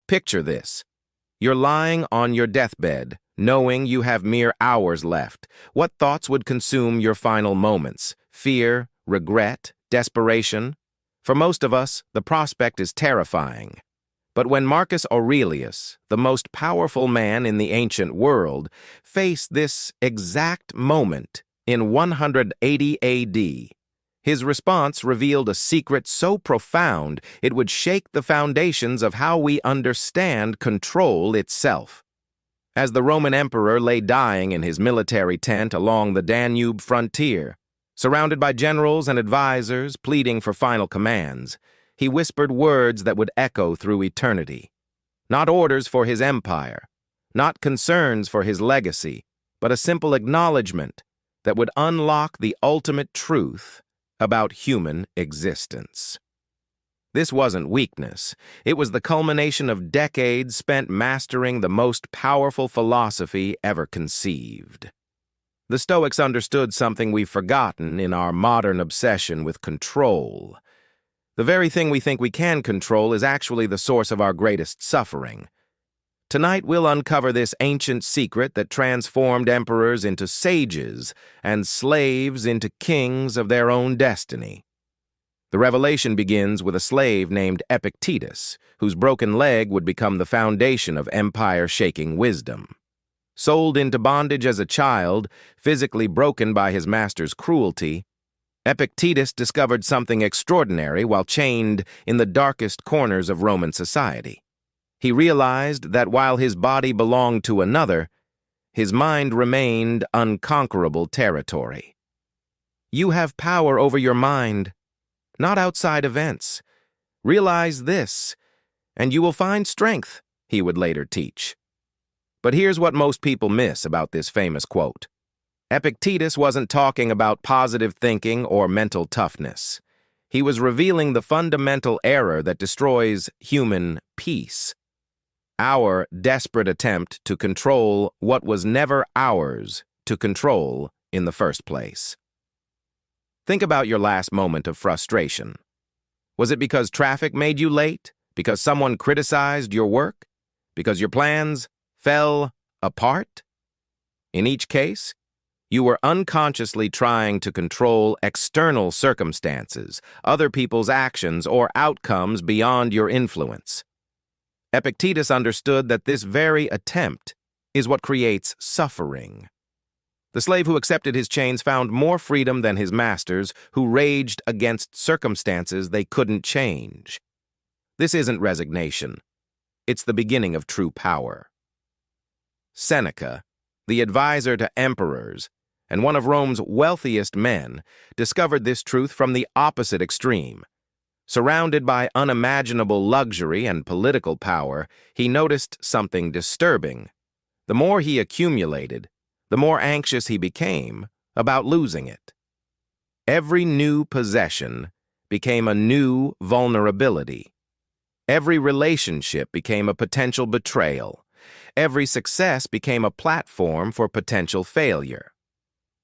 Picture this. You're lying on your deathbed, knowing you have mere hours left. What thoughts would consume your final moments? Fear, regret, desperation? For most of us, the prospect is terrifying. But when Marcus Aurelius, the most powerful man in the ancient world, faced this exact moment in 180 AD, his response revealed a secret so profound it would shake the foundations of how we understand control itself. As the Roman emperor lay dying in his military tent along the Danube frontier, surrounded by generals and advisors pleading for final commands, he whispered words that would echo through eternity. Not orders for his empire, not concerns for his legacy, but a simple acknowledgement that would unlock the ultimate truth about human existence. This wasn't weakness. It was the culmination of decades spent mastering the most powerful philosophy ever conceived. The Stoics understood something we've forgotten in our modern obsession with control. The very thing we think we can control is actually the source of our greatest suffering. Tonight we'll uncover this ancient secret that transformed emperors into sages and slaves into kings of their own destiny. The revelation begins with a slave named Epictetus, whose broken leg would become the foundation of empire-shaking wisdom. Sold into bondage as a child, physically broken by his master's cruelty, Epictetus discovered something extraordinary while chained in the darkest corners of Roman society. He realized that while his body belonged to another, his mind remained unconquerable territory. You have power over your mind, not outside events. Realize this, and you will find strength, he would later teach. But here's what most people miss about this famous quote. Epictetus wasn't talking about positive thinking or mental toughness. He was revealing the fundamental error that destroys human peace. Our desperate attempt to control what was never ours to control in the first place. Think about your last moment of frustration. Was it because traffic made you late? Because someone criticized your work? Because your plans fell apart? In each case, you were unconsciously trying to control external circumstances, other people's actions, or outcomes beyond your influence. Epictetus understood that this very attempt is what creates suffering. The slave who accepted his chains found more freedom than his masters, who raged against circumstances they couldn't change. This isn't resignation. It's the beginning of true power. Seneca, the advisor to emperors, and one of Rome's wealthiest men, discovered this truth from the opposite extreme. Surrounded by unimaginable luxury and political power, he noticed something disturbing. The more he accumulated, the more anxious he became about losing it. Every new possession became a new vulnerability. Every relationship became a potential betrayal. Every success became a platform for potential failure.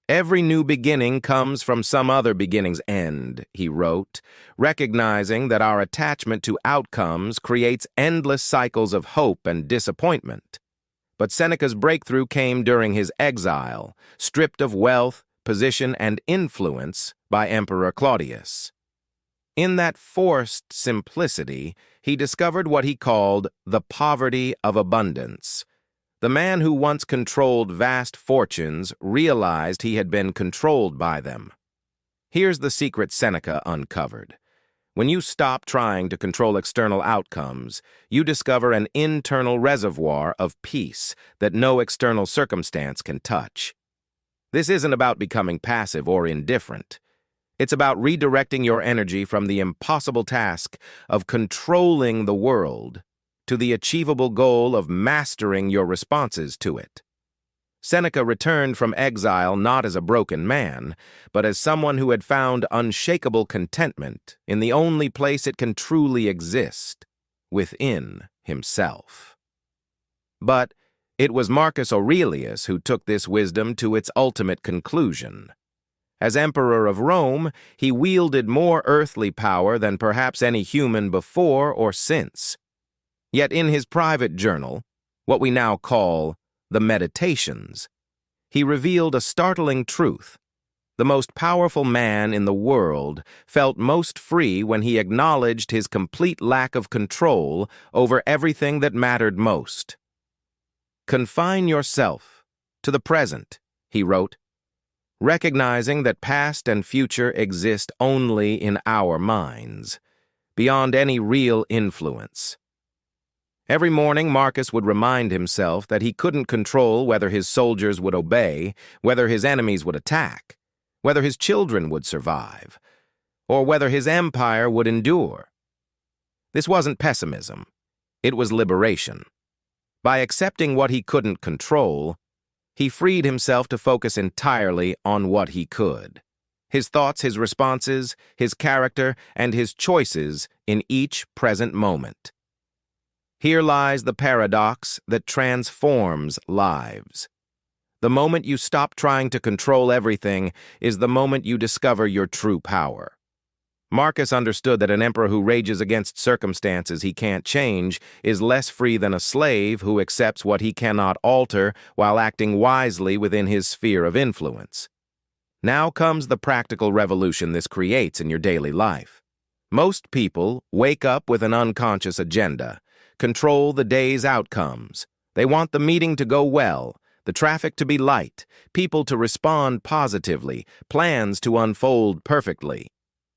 Every new beginning comes from some other beginning's end, he wrote, recognizing that our attachment to outcomes creates endless cycles of hope and disappointment. But Seneca's breakthrough came during his exile, stripped of wealth, position, and influence by Emperor Claudius. In that forced simplicity, he discovered what he called the poverty of abundance. The man who once controlled vast fortunes realized he had been controlled by them. Here's the secret Seneca uncovered. When you stop trying to control external outcomes, you discover an internal reservoir of peace that no external circumstance can touch. This isn't about becoming passive or indifferent. It's about redirecting your energy from the impossible task of controlling the world to the achievable goal of mastering your responses to it. Seneca returned from exile not as a broken man, but as someone who had found unshakable contentment in the only place it can truly exist, within himself. But it was Marcus Aurelius who took this wisdom to its ultimate conclusion. As emperor of Rome, he wielded more earthly power than perhaps any human before or since. Yet in his private journal, what we now call the Meditations, he revealed a startling truth. The most powerful man in the world felt most free when he acknowledged his complete lack of control over everything that mattered most. "Confine yourself to the present," he wrote, "recognizing that past and future exist only in our minds, beyond any real influence." Every morning, Marcus would remind himself that he couldn't control whether his soldiers would obey, whether his enemies would attack, whether his children would survive, or whether his empire would endure. This wasn't pessimism. It was liberation. By accepting what he couldn't control, he freed himself to focus entirely on what he could. His thoughts, his responses, his character, and his choices in each present moment. Here lies the paradox that transforms lives. The moment you stop trying to control everything is the moment you discover your true power. Marcus understood that an emperor who rages against circumstances he can't change is less free than a slave who accepts what he cannot alter while acting wisely within his sphere of influence. Now comes the practical revolution this creates in your daily life. Most people wake up with an unconscious agenda. Control the day's outcomes. They want the meeting to go well, the traffic to be light, people to respond positively, plans to unfold perfectly.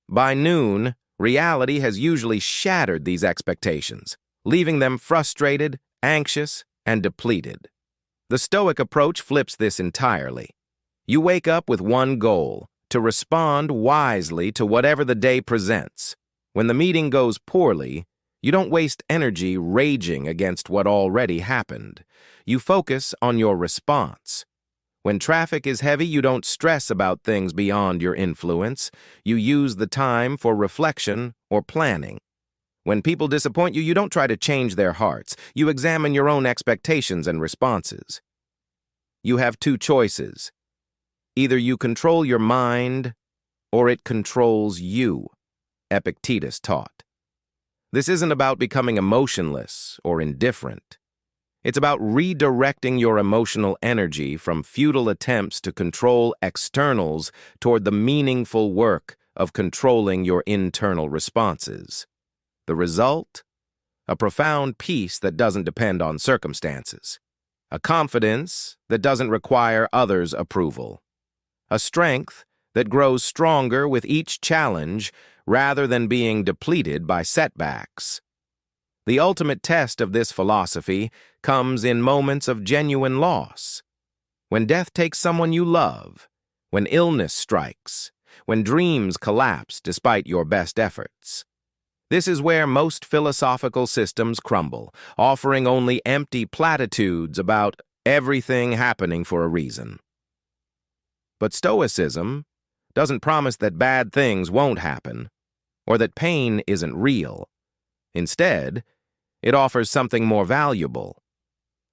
By noon, reality has usually shattered these expectations, leaving them frustrated, anxious, and depleted. The Stoic approach flips this entirely. You wake up with one goal: to respond wisely to whatever the day presents. When the meeting goes poorly, you don't waste energy raging against what already happened. You focus on your response. When traffic is heavy, you don't stress about things beyond your influence. You use the time for reflection or planning. When people disappoint you, you don't try to change their hearts. You examine your own expectations and responses. You have two choices. Either you control your mind, or it controls you, Epictetus taught. This isn't about becoming emotionless or indifferent. It's about redirecting your emotional energy from futile attempts to control externals toward the meaningful work of controlling your internal responses. The result? A profound peace that doesn't depend on circumstances. A confidence that doesn't require others' approval. A strength that grows stronger with each challenge rather than being depleted by setbacks. The ultimate test of this philosophy comes in moments of genuine loss. When death takes someone you love, when illness strikes, when dreams collapse despite your best efforts. This is where most philosophical systems crumble, offering only empty platitudes about everything happening for a reason. But Stoicism doesn't promise that bad things won't happen, or that pain isn't real. Instead, it offers something more valuable: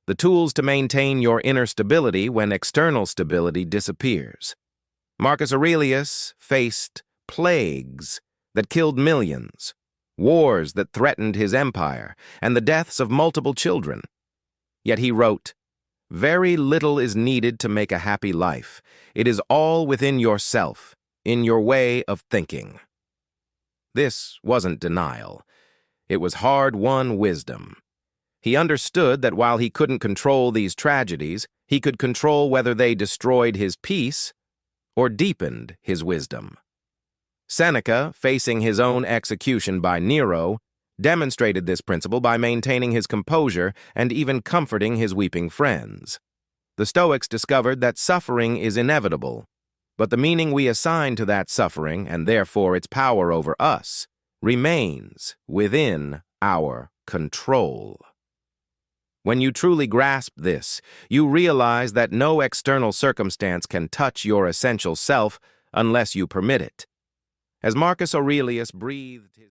the tools to maintain your inner stability when external stability disappears. Marcus Aurelius faced plagues that killed millions, wars that threatened his empire, and the deaths of multiple children. Yet he wrote, "Very little is needed to make a happy life. It is all within yourself, in your way of thinking." This wasn't denial. It was hard-won wisdom. He understood that while he couldn't control these tragedies, he could control whether they destroyed his peace or deepened his wisdom. Seneca, facing his own execution by Nero, demonstrated this principle by maintaining his composure and even comforting his weeping friends. The Stoics discovered that suffering is inevitable, but the meaning we assign to that suffering, and therefore its power over us, remains within our control. When you truly grasp this, you realize that no external circumstance can touch your essential self unless you permit it. As Marcus Aurelius breathed his